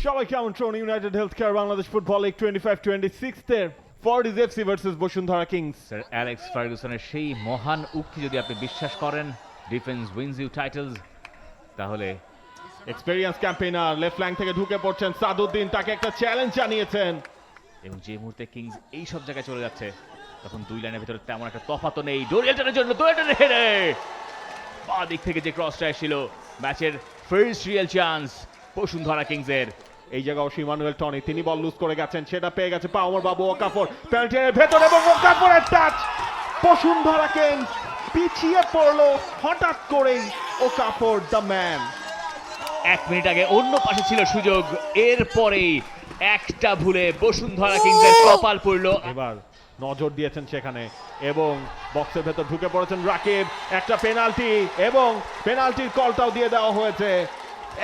সবাইকে আমন্ত্রণ united health care Bangladesh football league 25-26 এর Fortis FC versus Bashundhara Kings. Sir Alex ফার্গুসনের সেই মহান উক্তি যদি আপনি বিশ্বাস করেন, ডিফেন্স উইন্স ইউ টাইটেলস, তাহলে এক্সপেরিয়েন্স ক্যাম্পেইনার লেফট ফ্ল্যাঙ্ক থেকে ঢুকে পড়ছেন সাদউদ্দিন, তাকে একটা চ্যালেঞ্জ জানিয়েছেন। এবং যে মুহূর্তে কিংস এই সব জায়গায় চলে যাচ্ছে, তখন দুই লাইনের ভিতরে তেমন একটা তফাৎ নেই। ডোরিয়ালটনের জন্য ডোরিয়ালটনের হেডে বাঁ দিক থেকে যে ক্রসটা এসেছিল, ম্যাচের ফার্স্ট রিয়েল চান্স বসুন্ধরা কিংসের। এই জায়গাও ইমানুয়েল টনি, তিনি বল লুজ করে গেছেন, সেটা পেয়ে গেছে পাওমর বাবু ওকাফর, পেনাল্টির ভেতরে এবং ওকাফরের টাচ। বসুন্ধরা কিংস পিছিয়ে পড়লো হঠাৎ করেই। ওকাফর দ্য ম্যান। 1 মিনিট আগে অন্য পাশে ছিল সুযোগ, এরপরেই একটা ভুলে বসুন্ধরা কিংসের কপাল পড়লো। এবার নজর দিয়েছেন সেখানে এবং বক্সের ভেতর ঢুকে পড়েছেন রাকিব। একটা পেনাল্টি এবং পেনাল্টির কলটাও দিয়ে দেওয়া হয়েছে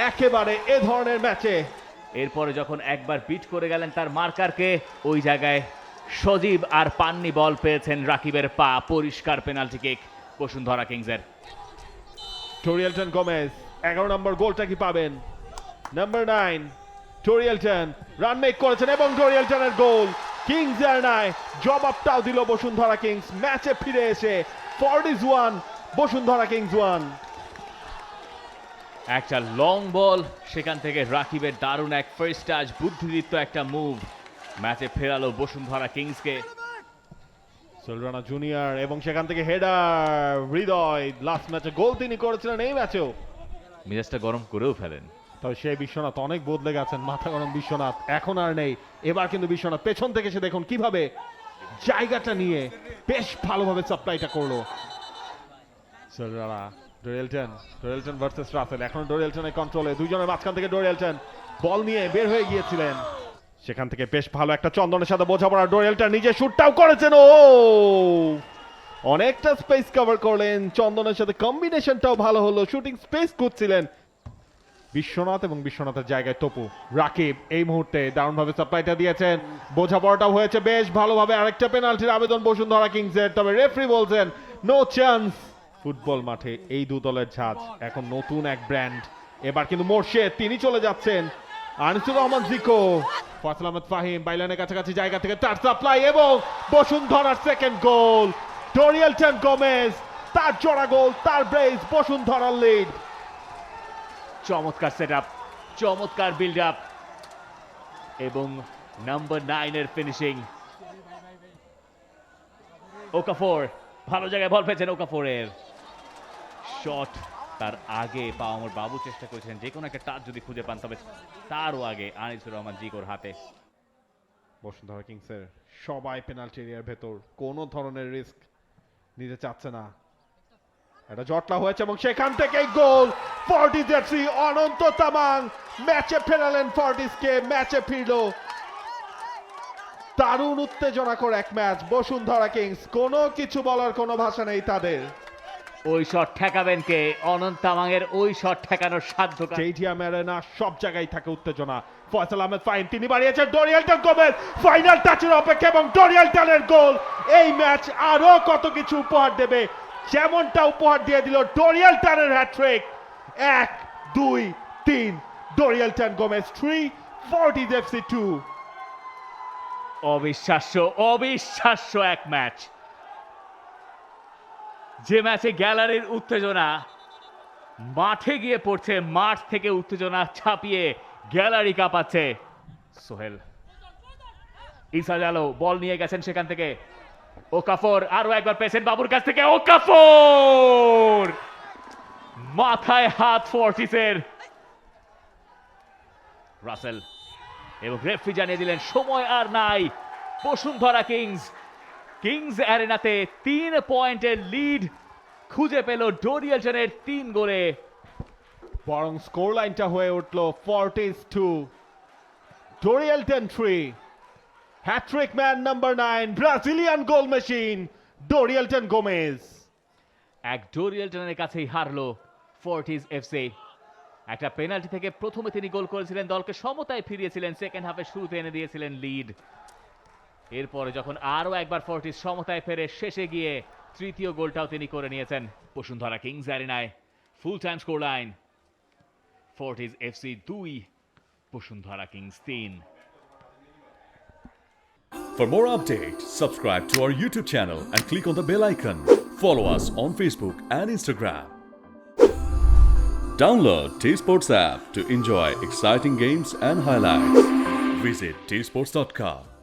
একেবারে এ ধরনের ম্যাচে। এরপরে যখন একবার বিট করে গেলেন তার মার্কারকে, ওই জায়গায় সজীব আর পাননি বল পেয়েছেন রাকিবের পা। পরিষ্কার পেনাল্টি কিক বসুন্ধরা কিংসের। টোরিয়েলটন গোমেজ 11 নম্বর গোলটা কি পাবেন? নাম্বার 9 টোরিয়েলটন রান মেক করেছেন এবং টোরিয়েলটনের গোল। কিংস এর নাই জবাবটাও দিল বসুন্ধরা কিংস। ম্যাচে ফিরে এসে ফর্টিজ 1 বসুন্ধরা কিংস 1। একটা লং বল, সেখান থেকে রাকিবের দারুণ এক ফার্স্ট টাচ, বুদ্ধিদীপ্ত একটা মুভ ম্যাচে ফেরালো বসুন্ধরা কিংসকে। সুলরানা জুনিয়র এবং সেখান থেকে হেডার হৃদয়। লাস্ট ম্যাচে গোল তিনি করেছিলেন, এই ম্যাচেও মেজাজটা গরম করেও ফেলেন। তবে সেই বিশ্বনাথ অনেক বদলে গেছেন। মাথা গরম বিশ্বনাথ এখন আর নেই। এবার কিন্তু বিশ্বনাথ পেছন থেকে সে দেখুন কিভাবে জায়গাটা নিয়ে বেশ ভালোভাবে সাপ্লাইটা করলো। সুলরানা ডোরিয়েলটন ভার্সেস রাসেল। এখন ডোরিয়েলটনের কন্ট্রোলে, দুইজনের মাঝখান থেকে ডোরিয়েলটন বল নিয়ে বের হয়ে গিয়েছিলেন। সেখান থেকে বেশ ভালো একটা চন্দনের সাথে বোঝাপড়া। ডোরিয়েলটন নিজে শুটটাও করেছেন। ও অনেকটা স্পেস কভার করলেন, চন্দনের সাথে কম্বিনেশনটাও ভালো হলো। শুটিং স্পেস খুঁজছিলেন বিশ্বনাথ এবং বিশ্বনাথের জায়গায় তপু। রাকিব এই মুহূর্তে দারুণভাবে সাপ্লাইটা দিয়েছেন, বোঝাপড়াটাও হয়েছে বেশ ভালোভাবে। আরেকটা পেনাল্টির আবেদন বসুন্ধরা কিংসের, তবে রেফারি বলছেন নো চান্স। ফুটবল মাঠে এই দু দলের ঝাঁজ এখন নতুন এক ব্র্যান্ড। এবার কিন্তু মোর্শেদ তিনি চলে যাচ্ছেন। আনিসুর রহমান জিকো, ফয়সাল আহমেদ ফাহিম বাইলানের কাছাকাছি জায়গা থেকে তার সাপ্লাই এবং বসুন্ধরার সেকেন্ড গোল। টোরিয়েলটন গোমেজ তার জোড়া গোল, তার ব্রেস, বসুন্ধরার লিড। চমৎকার সেটআপ, চমৎকার বিল্ড আপ এবং নাম্বার 9 এর ফিনিশিং। ওকাফর ভালো জায়গায় বল পেয়েছেন। ওকাফরের শট, তার আগে পাওয়ামর বাবু চেষ্টা করেছেন যে কোনো একটা টাচ যদি খুঁজে পান, তবে তারও আগে আনিসুর রহমান জিকোর হাতে। বসুন্ধরা কিংসের সবাই পেনাল্টি এরিয়ার ভেতর, কোনো ধরনের রিস্ক নিতে চাচ্ছে না। এটা জটলা হয়েছে এবং সেখান থেকেই গোল। ফর্টিজ এফসি অনন্ত তামাং ম্যাচে ফেরালেন ফর্টিজকে। ম্যাচে ফিরলো দারুণ উত্তেজনাকর এক ম্যাচ। বসুন্ধরা কিংস কোনো কিছু বলার কোনো ভাষা নেই তাদের। ওই শট ঠেকাবেন কে? অনন্ত তামাংয়ের ওই শট ঠেকানোর সাধ্য কার? স্টেডিয়াম অ্যারেনা সব জায়গায় থাকে উত্তেজনা। ফয়সাল আহমেদ ফাহিম তিনি বাড়িয়েছেন, ডোরিয়েলটন গোমেজ ফাইনাল টাচের অপেক্ষা এবং ডোরিয়েলটনের গোল। এই ম্যাচ আরো কত কিছু উপহার দেবে, যেমনটা উপহার দিয়ে দিল ডোরিয়েলটনের hat trick. 1 2 3 Dorielton Gomes 3, Fortis FC 2। অবিশ্বাস্য, অবিশ্বাস্য এক ম্যাচ। যে ম্যাচে গ্যালারির উত্তেজনা মাঠে গিয়ে পড়ছে, মাঠ থেকে উত্তেজনা ছাপিয়ে গ্যালারি কাঁপাচ্ছে। সোহেল, ইসা জালো বল নিয়ে গেছেন সেখান থেকে। ওকাফর আরো একবার পেয়েছেন বাবুর কাছ থেকে। ওকাফর মাথায় হাত ফর্টিসের। রাসেল এবং রেফারি জানিয়ে দিলেন সময় আর নাই। বসুন্ধরা কিংস অ্যারেনাতে 3 পয়েন্টের লিড খুঁজে পেল ডোরিয়েলটনের 3 গোলে। বরং স্কোর লাইনটা হয়ে উঠলো Fortis 2 Dorielton 3। Hat trick man number 9 Brazilian goal machine Dorielton Gomes. এক ডোরিয়েলটনের কাছেই হারলো ফর্টিজ এফসি। একটা পেনাল্টি থেকে প্রথমে তিনি গোল করেছিলেন, দলকে সমতায় ফিরিয়েছিলেন, সেকেন্ড হাফে শুরুতে এনে দিয়েছিলেন লিড। এরপরে যখন আরো একবার ফর্টিজ সমতায় ফেরে শেষে গিয়ে তৃতীয় গোলটাও তিনি করে নিয়েছেন। বসুন্ধরা কিংস অ্যারেনায় full time score line Fortis FC 2, Bashundhara Kings 3। For more updates, subscribe to our YouTube channel and click on the bell icon. Follow us on Facebook and Instagram. Download T Sports app to enjoy exciting games and highlights. Visit tsports.com.